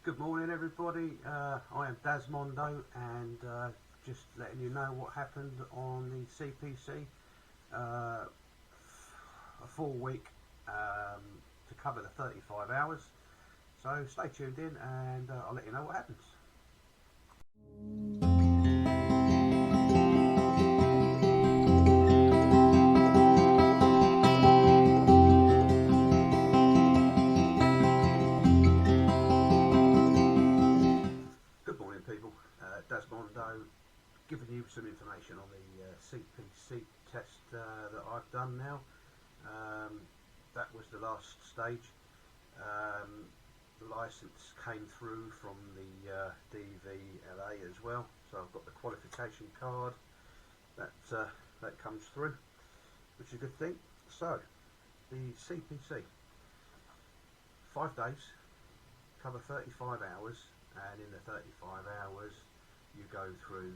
Good morning, everybody. I am Dasmondo, and just letting you know what happened on the CPC. A 4-week to cover the 35 hours. So stay tuned in, and I'll let you know what happens. People, Dasmondo, giving you some information on the CPC test that I've done now. That was the last stage. The license came through from the DVLA as well, so I've got the qualification card that comes through, which is a good thing. So the CPC, 5 days, cover 35 hours. And in the 35 hours you go through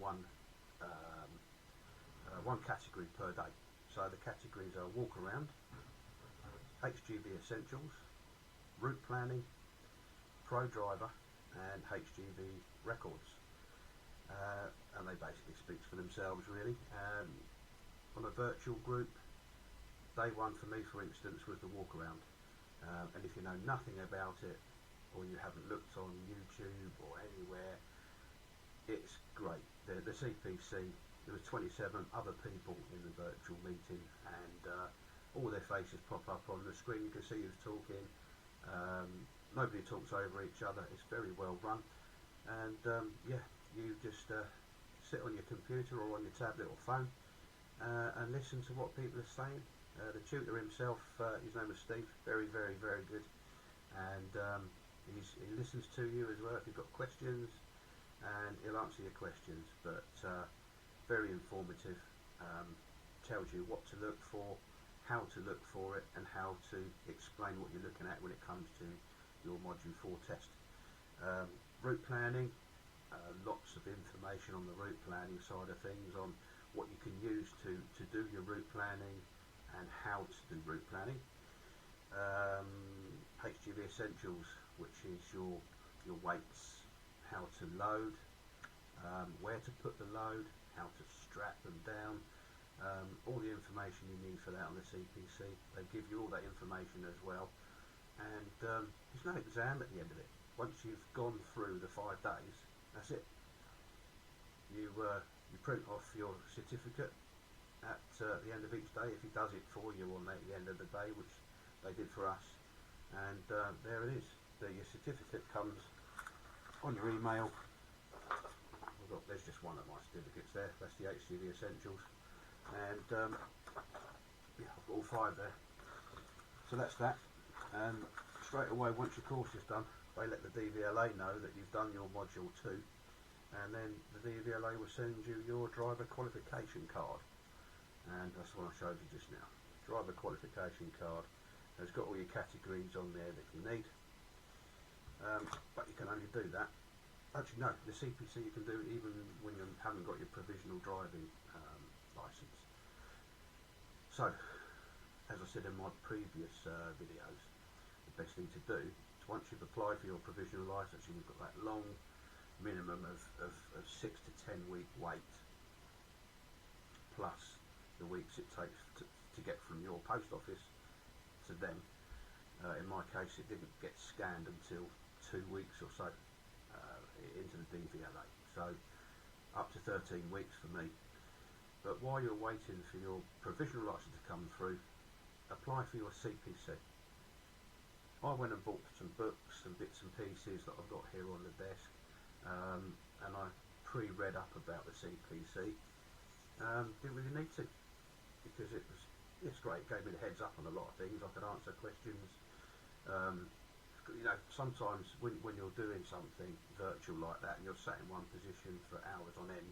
one category per day. So the categories are walk around, Hgv Essentials, route planning, pro driver, and Hgv records, and they basically speak for themselves really. On a virtual group, day one for me, for instance, was the walk around, and if you know nothing about it, or you haven't looked on YouTube or anywhere, it's great. The CPC, there was 27 other people in the virtual meeting, and all their faces pop up on the screen. You can see who's talking. Nobody talks over each other. It's very well run, and yeah, you just sit on your computer or on your tablet or phone and listen to what people are saying. The tutor himself, his name is Steve, very good, and he listens to you as well if you've got questions, and he'll answer your questions, but very informative, tells you what to look for, how to look for it, and how to explain what you're looking at when it comes to your Module 4 test. Route planning, lots of information on the route planning side of things, on what you can use to do your route planning and how to do route planning. Hgv Essentials, which is your weights, how to load, where to put the load, how to strap them down, all the information you need for that on the CPC. They give you all that information as well, and there's no exam at the end of it. Once you've gone through the 5 days, that's it. You print off your certificate at the end of each day, if he does it for you on the end of the day, which they did for us, and there it is. Your certificate comes on your email. There's just one of my certificates there. That's the Hgv Essentials, and yeah, I've got all 5 there. So that's that. And straight away, once your course is done, they let the DVLA know that you've done your Module 2, and then the DVLA will send you your driver qualification card, and that's what I showed you just now. Driver qualification card. It's got all your categories on there that you need, but you can only do that. Actually, no, the CPC you can do it even when you haven't got your provisional driving license. So, as I said in my previous videos, the best thing to do is once you've applied for your provisional license and you've got that long minimum of 6 to 10 week wait, plus the weeks it takes to get from your post office to them. In my case, it didn't get scanned until 2 weeks or so into the DVLA, so up to 13 weeks for me. But while you're waiting for your provisional license to come through, apply for your CPC. I went and bought some books and bits and pieces that I've got here on the desk, and I pre-read up about the CPC. Didn't really need to, because it's great. It gave me the heads up on a lot of things. I could answer questions. You know, sometimes when you're doing something virtual like that and you're sat in one position for hours on end,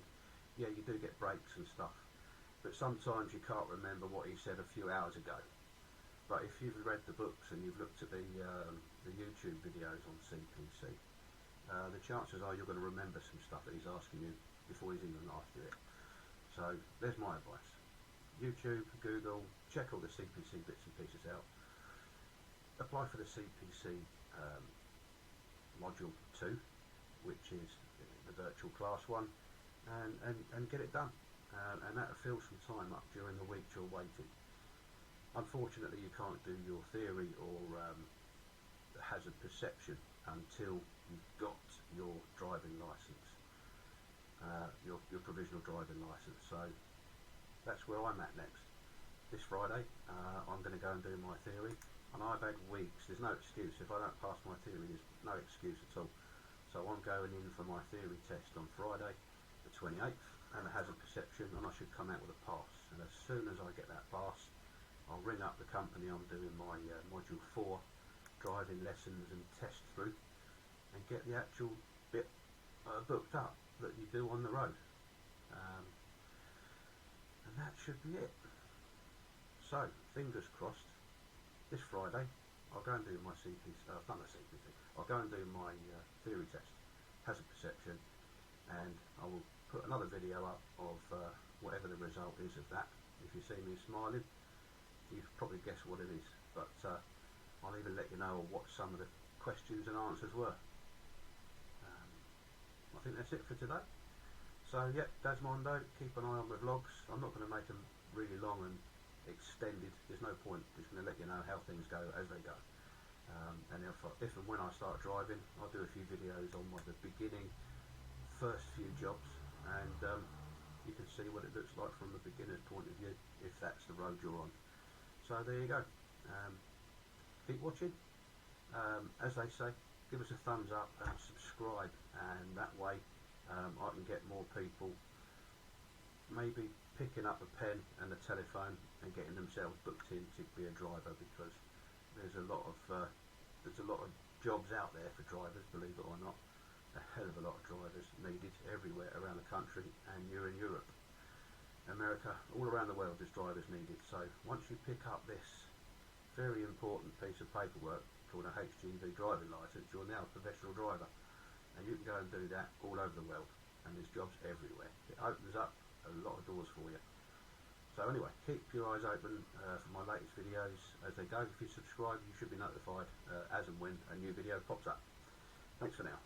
yeah, you do get breaks and stuff, but sometimes you can't remember what he said a few hours ago. But if you've read the books and you've looked at the YouTube videos on CPC, the chances are you're going to remember some stuff that he's asking you before he's even asked you it. So there's my advice. YouTube, Google, check all the CPC bits and pieces out. Apply for the CPC module 2, which is the virtual class one, and get it done. And that'll fill some time up during the week you're waiting. Unfortunately, you can't do your theory or hazard perception until you've got your driving license, your provisional driving license. So that's where I'm at next. This Friday, I'm going to go and do my theory, and I've had weeks. There's no excuse. If I don't pass my theory, there's no excuse at all. So I'm going in for my theory test on Friday, the 28th, and a hazard perception, and I should come out with a pass. And as soon as I get that pass, I'll ring up the company I'm doing my module 4 driving lessons and test through, and get the actual bit booked up that you do on the road. And that should be it. So, fingers crossed, this Friday I'll go and do my I've done the CPC, I'll go and do my theory test, hazard perception, and I will put another video up of whatever the result is of that. If you see me smiling, you can probably guess what it is, but I'll even let you know what some of the questions and answers were. I think that's it for today. So yeah, Desmondo, keep an eye on my vlogs. I'm not going to make them really long and extended. There's no point. Just going to let you know how things go as they go. And if and when I start driving, I'll do a few videos on the beginning, first few jobs, and you can see what it looks like from the beginner's point of view, if that's the road you're on. So there you go. Keep watching. As they say, give us a thumbs up and subscribe, and that way I can get more people maybe picking up a pen and a telephone and getting themselves booked in to be a driver, because there's a lot of jobs out there for drivers, believe it or not. A hell of a lot of drivers needed everywhere around the country, and you're in Europe, America, all around the world there's drivers needed. So once you pick up this very important piece of paperwork called a Hgv driving license, you're now a professional driver, and you can go and do that all over the world, and there's jobs everywhere. It opens up a lot of doors for you. So anyway, keep your eyes open for my latest videos as they go. If you subscribe, you should be notified as and when a new video pops up. Thanks for now.